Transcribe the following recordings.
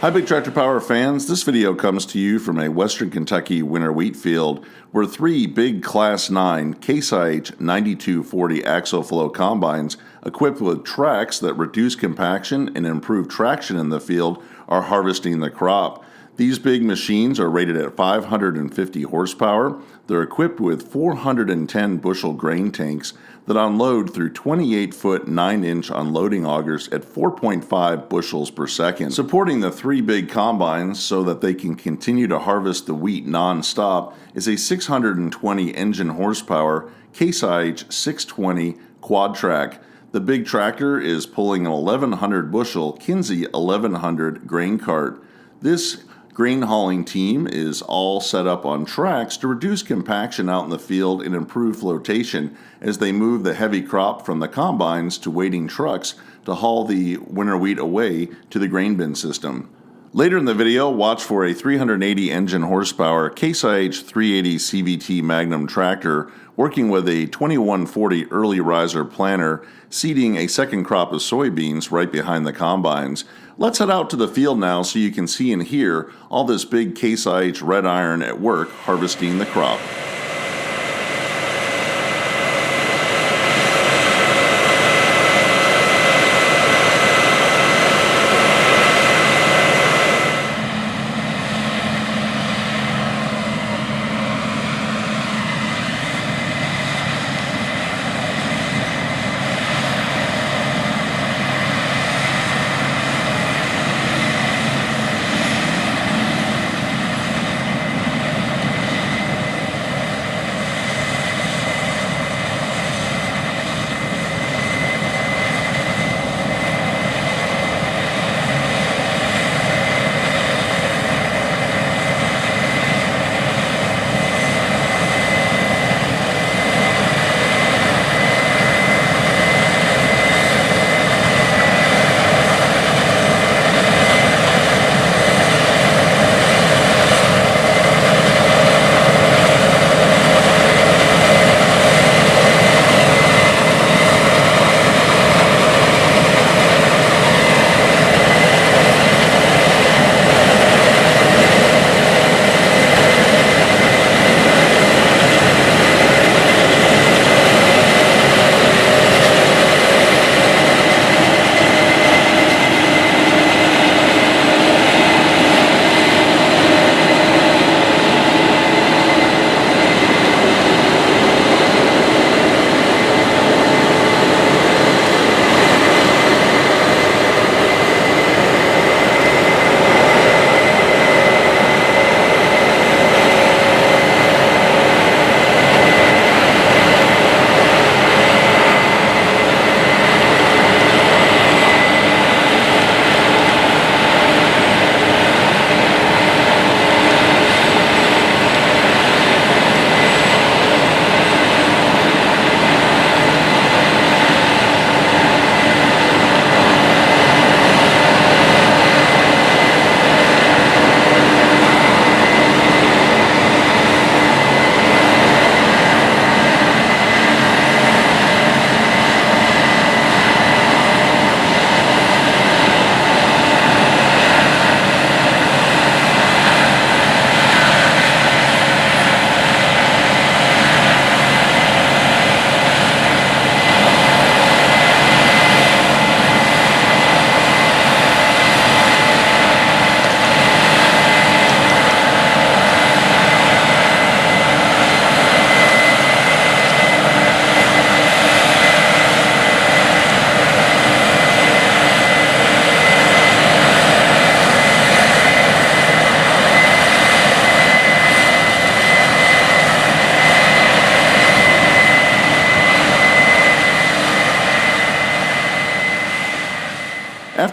Hi Big Tractor Power fans, this video comes to you from a Western Kentucky winter wheat field where three big Class 9 Case IH 9240 Axial-Flow combines equipped with tracks that reduce compaction and improve traction in the field are harvesting the crop. These big machines are rated at 550 horsepower. They're equipped with 410 bushel grain tanks that unload through 28-foot 9-inch unloading augers at 4.5 bushels per second. Supporting the three big combines so that they can continue to harvest the wheat non-stop is a 620 engine horsepower Case IH 620 QUADTRAC. The big tractor is pulling an 1,100 bushel KINZE 1100 grain cart. This grain hauling team is all set up on tracks to reduce compaction out in the field and improve flotation as they move the heavy crop from the combines to waiting trucks to haul the winter wheat away to the grain bin system. Later in the video, watch for a 380 engine horsepower Case IH 380 CVT MAGNUM tractor working with a 2140 early riser planter, seeding a second crop of soybeans right behind the combines. Let's head out to the field now so you can see and hear all this big Case IH red iron at work harvesting the crop.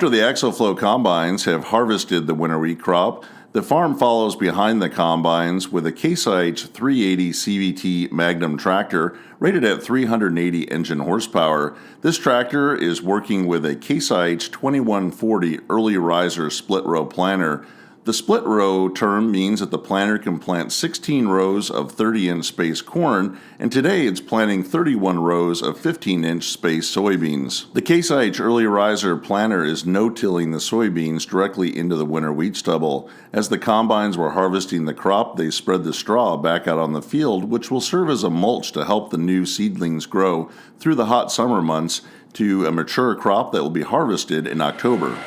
After the Axial-Flow combines have harvested the winter wheat crop, the farm follows behind the combines with a Case IH 380 CVT MAGNUM tractor rated at 380 engine horsepower. This tractor is working with a Case IH 2140 early riser split row planter. The split row term means that the planter can plant 16 rows of 30-inch space corn, and today it's planting 31 rows of 15-inch space soybeans. The Case IH Early Riser planter is no-tilling the soybeans directly into the winter wheat stubble. As the combines were harvesting the crop, they spread the straw back out on the field, which will serve as a mulch to help the new seedlings grow through the hot summer months to a mature crop that will be harvested in October.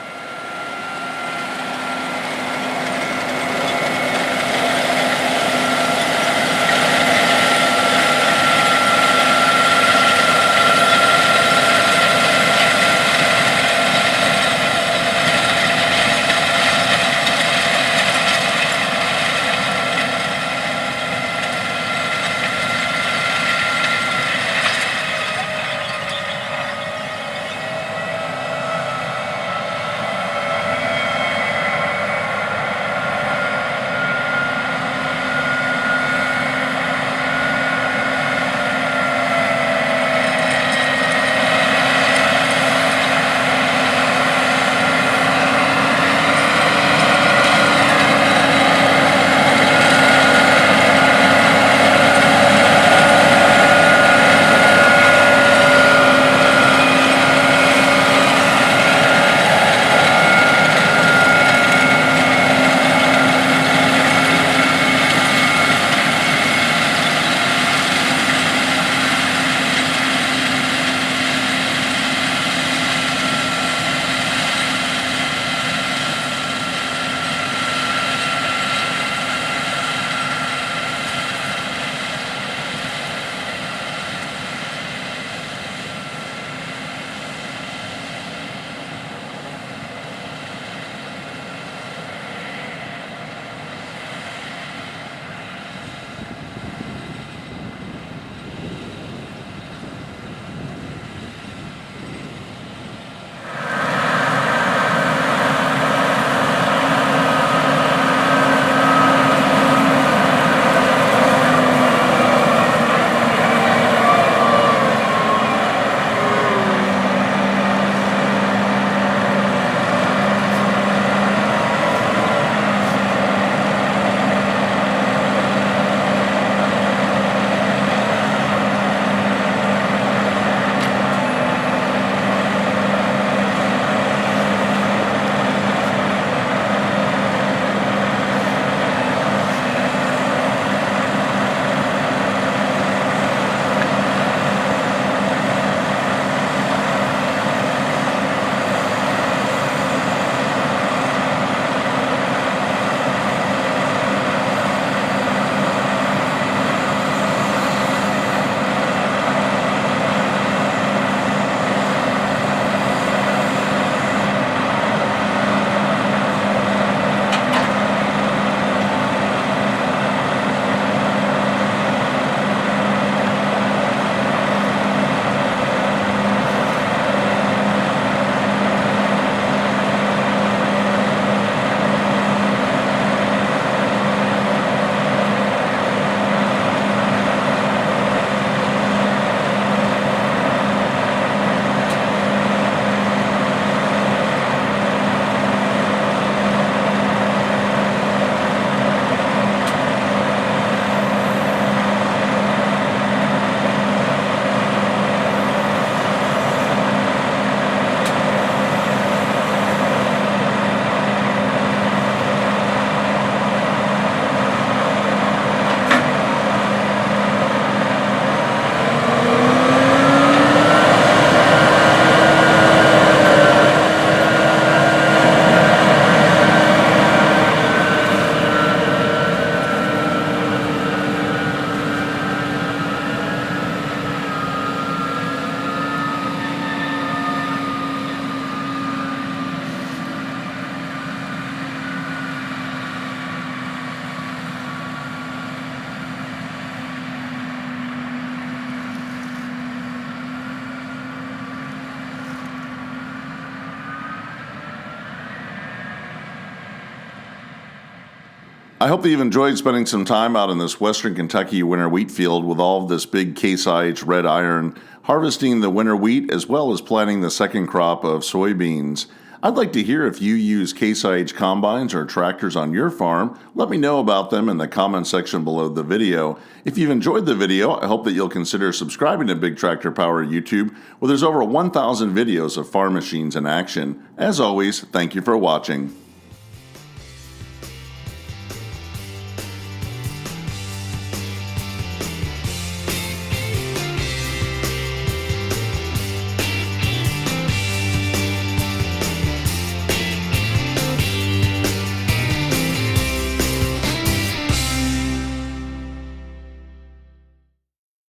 I hope that you've enjoyed spending some time out in this western Kentucky winter wheat field with all of this big Case IH red iron, harvesting the winter wheat as well as planting the second crop of soybeans. I'd like to hear if you use Case IH combines or tractors on your farm. Let me know about them in the comment section below the video. If you've enjoyed the video, I hope that you'll consider subscribing to Big Tractor Power YouTube, where there's over 1,000 videos of farm machines in action. As always, thank you for watching.